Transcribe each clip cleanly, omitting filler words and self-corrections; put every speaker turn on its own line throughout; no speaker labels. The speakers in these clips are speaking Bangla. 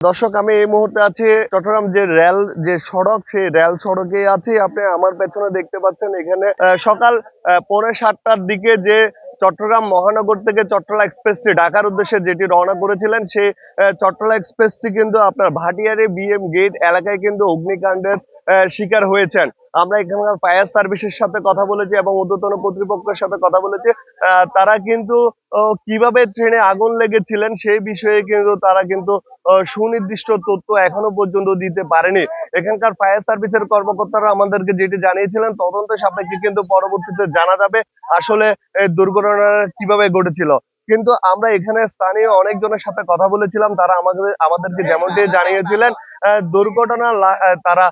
দর্শক, আমি এই মুহূর্তে আছি চট্টগ্রাম যে রেল যে সড়ক, সেই রেল সড়কে আছি। আপনি আমার পেছনে দেখতে পাচ্ছেন এখানে সকাল 6:45টার দিকে যে চট্টগ্রাম মহানগর থেকে চট্টলা এক্সপ্রেসটি ঢাকার উদ্দেশ্যে যেটি রওনা করেছিলেন, সেই চট্টলা এক্সপ্রেসটি কিন্তু আপনার ভাটিয়ারি বিএম গেট এলাকায় কিন্তু অগ্নিকাণ্ডের শিকার হয়েছেন। আমরা এখানকার ফায়ার সার্ভিসের সাথে কথা বলেছি এবং ঊর্ধ্বতন কর্তৃপক্ষের সাথে কথা বলেছি। তারা কিন্তু কিভাবে ট্রেনে আগুন লেগেছিলেন সেই বিষয়ে কিন্তু তারা কিন্তু সুনির্দিষ্ট তথ্য এখনো পর্যন্ত দিতে পারেনি। এখানকার ফায়ার সার্ভিসের কর্মকর্তারা আমাদেরকে যেটি জানিয়েছিলেন, তদন্ত সাপেক্ষে কিন্তু পরবর্তীতে জানা যাবে আসলে এই দুর্ঘটনাটা কিভাবে ঘটেছিল। কিন্তু আমরা এখানে স্থানীয় অনেকজনের সাথে কথা বলেছিলাম, তারা আমাদেরকে যেমনটি জানিয়েছিলেন, তারা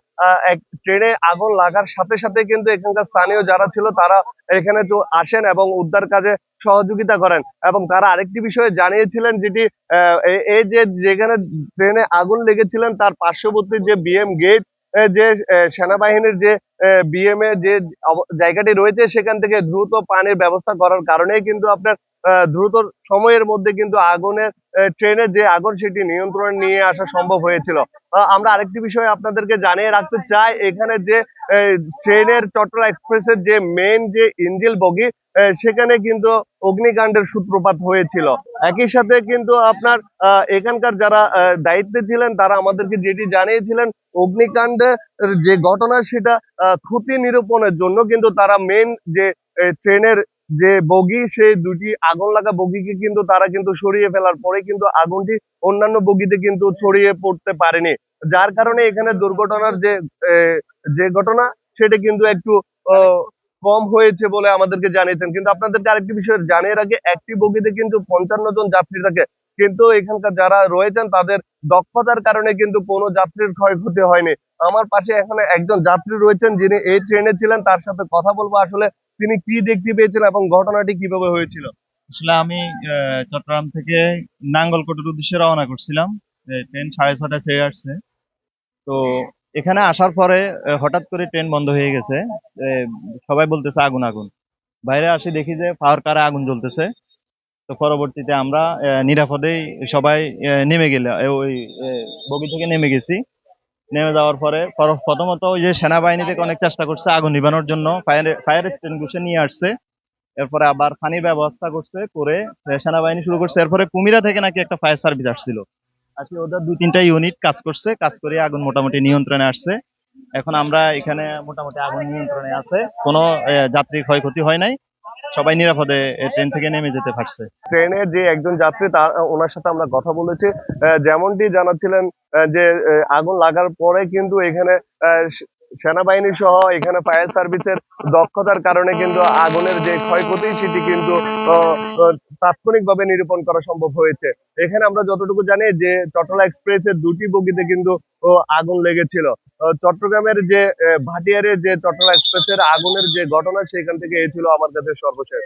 এক ট্রেনে আগুন লাগার সাথে সাথে কিন্তু এখানকার স্থানীয় যারা ছিল তারা এখানে তো আসেন এবং উদ্ধার কাজে সহযোগিতা করেন। এবং তারা আরেকটি বিষয়ে জানিয়েছিলেন, যেটি এই যে যেখানে ট্রেনে আগুন লেগেছিলেন তার পার্শ্ববর্তী যে বিএম গেট, যে সেনাবাহিনীর যে বিএম এ যে জায়গাটি রয়েছে, সেখান থেকে দ্রুত পানির ব্যবস্থা করার কারণেই কিন্তু আপনার দ্রুত সময়ের মধ্যে কিন্তু আগুনের ট্রেনের যে আগুন সেটি নিয়ন্ত্রণে নিয়ে আসা সম্ভব হয়েছিল। আমরা আরেকটি বিষয় আপনাদেরকে জানিয়ে রাখতে চাই, এখানে যে ট্রেনের চট্টলা এক্সপ্রেসের যে মেইন যে ইঞ্জিন বগি, সেখানে কিন্তু অগ্নিকাণ্ডের সূত্রপাত হয়েছিল। একই সাথে কিন্তু আপনার এখানকার যারা দায়িত্বে ছিলেন তারা আমাদেরকে যেটি জানিয়েছিলেন, অগ্নিকাণ্ডের যে ঘটনা সেটা ক্ষতি নিরূপণের জন্য কিন্তু তারা মেইন যে ট্রেনের যে বগি, সেই দুটি আগুন লাগা বগিকে কিন্তু তারা কিন্তু সরিয়ে ফেলার পরে কিন্তু আগুনটি অন্যান্য বগিতে কিন্তু ছড়িয়ে পড়তে পারেনি। যার কারণে এখানে দুর্ঘটনার যে ঘটনা সেটা কিন্তু একটু আহ, কম হয়েছে বলে আমাদেরকে জানিয়েছেন। কিন্তু আপনাদেরকে আরেকটি বিষয় জানিয়ে রাখি, একটি বগিতে কিন্তু 55 জন যাত্রী থাকে, কিন্তু এখানকার যারা রয়েছেন তাদের দক্ষতার কারণে কিন্তু কোনো যাত্রীর ক্ষয়ক্ষতি হয়নি। আমার পাশে এখানে একজন যাত্রী রয়েছেন যিনি এই ট্রেনে ছিলেন, তার সাথে কথা বলবো আসলে তিনি কি দেখতে পেয়েছেন এবং ঘটনাটি কিভাবে হয়েছিল।
আসলে আমি চট্টগ্রাম থেকে নাঙ্গলকোটের উদ্দেশ্যে রওনা করছিলাম। ট্রেন 6:30টায় ছেড়ে আসছে। তো এখানে আসার পরে হঠাৎ করে ট্রেন বন্ধ হয়ে গেছে। আহ, সবাই বলতেছে আগুন আগুন। বাইরে আসি দেখি যে পাওয়ার কারে আগুন জ্বলতেছে। তো পরবর্তীতে আমরা নিরাপদেই সবাই নেমে গেলে ওই বগি থেকে নেমে গেছি। নেমে যাওয়ার পরে প্রথমত ওই যে সেনাবাহিনী থেকে অনেক চেষ্টা করছে আগুন নিভানোর জন্য, ফায়ার ফায়ার এক্সটিংগুইশার নিয়ে আসছে। এরপরে আবার পানির ব্যবস্থা করছে, করে সেনাবাহিনী শুরু করছে। এরপরে কুমিরা থেকে নাকি একটা ফায়ার সার্ভিস আসছিল, আসলে ওদের 2-3টা ইউনিট কাজ করছে, কাজ করে আগুন মোটামুটি নিয়ন্ত্রণে আসছে। এখন আমরা এখানে মোটামুটি আগুন নিয়ন্ত্রণে আছে, কোনো যাত্রী ক্ষয়ক্ষতি হয় নাই, সবাই নিরাপদে ট্রেন থেকে নেমে যেতে পারছে।
ট্রেনের যে একজন যাত্রী তার ওনার সাথে আমরা কথা বলেছি। যেমনটি জানাচ্ছিলেন, যে আগুন লাগার পরে কিন্তু এখানে সেনাবাহিনী সহ এখানে ফায়ার সার্ভিসের দক্ষতার কারণে কিন্তু আগুনের যে ক্ষয়ক্ষতি সেটি কিন্তু আহ, আহ, তাৎক্ষণিকভাবে নিরূপণ করা সম্ভব হয়েছে। এখানে আমরা যতটুকু জানি যে চট্টলা এক্সপ্রেসের দুটি বগিতে কিন্তু আগুন লেগেছিল। চট্টগ্রামের যে ভাটিয়ারের যে চট্টলা এক্সপ্রেসের আগুনের যে ঘটনা, সেখান থেকে এই ছিল আমার কাছে সর্বশেষ।